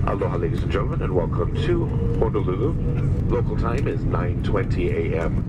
Aloha, ladies and gentlemen, and welcome to Honolulu. Local time is 9:20 a.m.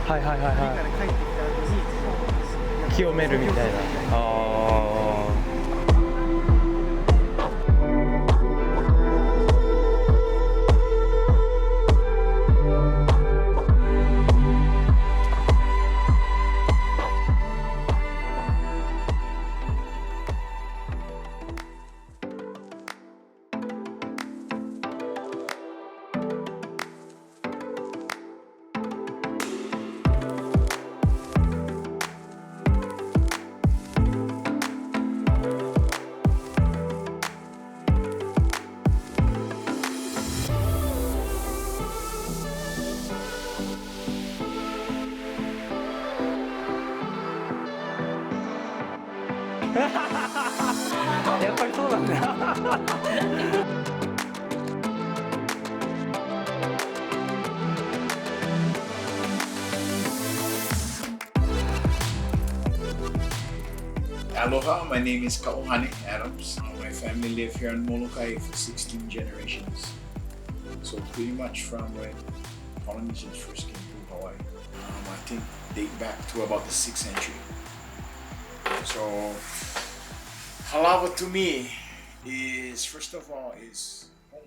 はいはいはいはい。清めるみたいな。やっぱりそうなんだ。Aloha, my name is Kauhane Adams. My family live here in Molokai for 16 generations. So pretty much from when Polynesians first came to Hawaii. I think date back to about the 6th century. So Halava to me is, first of all, is home.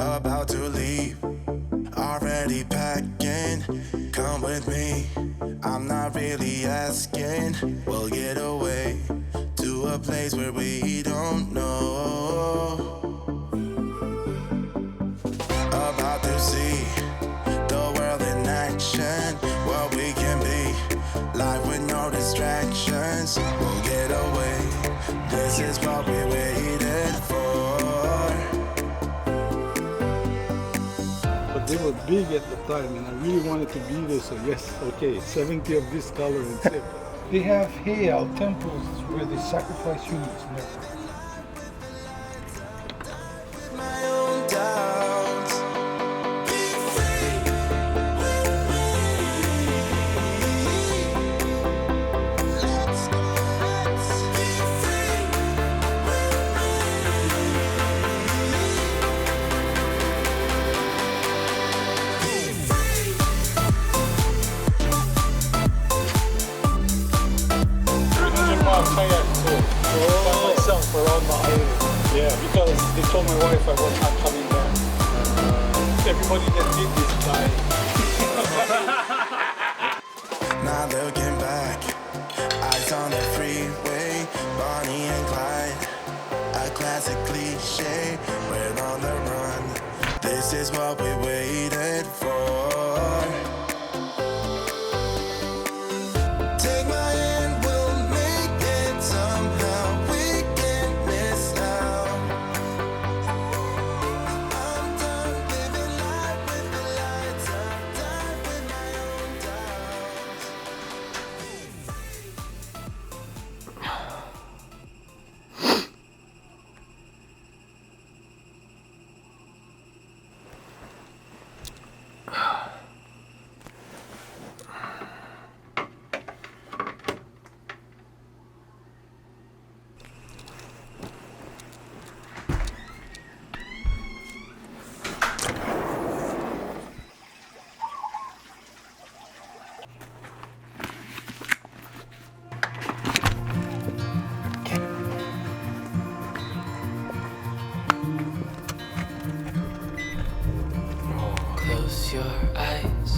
about to leave, already packing. Come with me, I'm not really asking. We'll get away to a place where we don't know. About to see the world in action, what we can be, life with no distractions. We'll get away, this is what we waited for. But they were big at the time, and I really wanted to be there. So yes, okay, 70 of this color and zip. They have heiau temples where they sacrifice humans. My own doubts. Be free with me. Let's be free with me. Be free. Ushijima kayak tour by myself around the island. Yeah, because they told my wife I was not coming back. Everybody that did this died. Not looking back, eyes on the freeway, Bonnie and Clyde, a classic cliche, we're on the run, this is what we waited for. Take my hand, we'll make it somehow, we can't miss out. I'm done living life with the lights, I'm done with my own doubts. Close your eyes.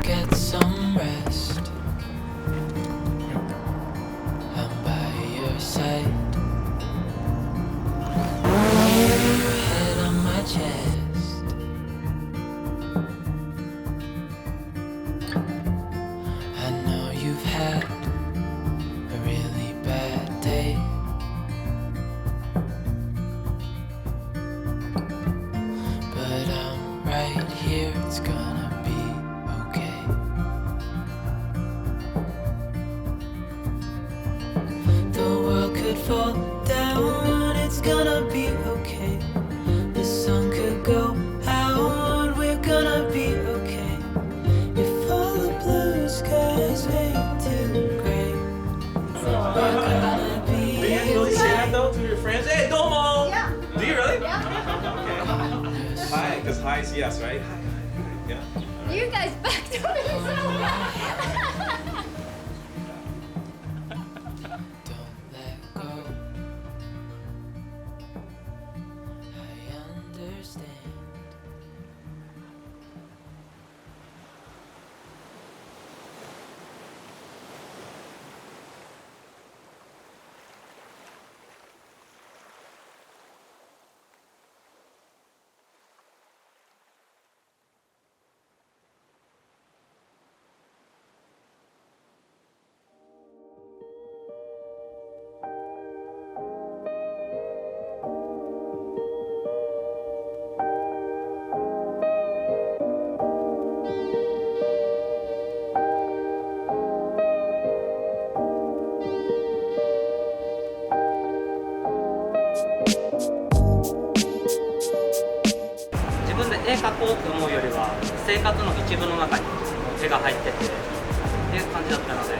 Get some rest. I'm by your side. Your head on my chest. I know you've had a really bad day. But I'm right here, it's gonna be okay. The world could fall down, it's gonna be okay. The sun could go out, we're gonna be okay. If all the blue skies fade to gray, we're gonna be Do you really say that though to your friends? Hey, domo! Yeah. Do you really? Yeah. Hi, because hi is yes, right? Hi, yeah. You guys backed up so well. don't let go. I understand.自分で絵描こうって思うよりは生活の一部の中に絵が入っててっていう感じだったので、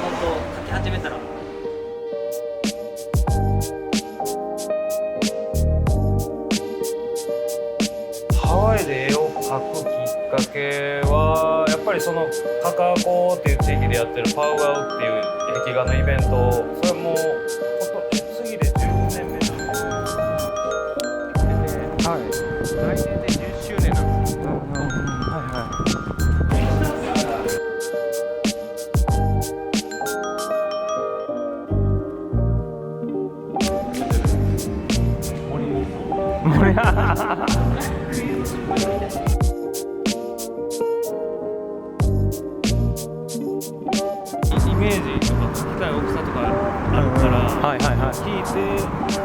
本当描き始めたらハワイで絵を描くきっかけはやっぱりそのカカコっていう地域でやってるパウアウっていう壁画のイベント、それも次で10年目。イメージとか聞きたい大きさとかあるから、聞いて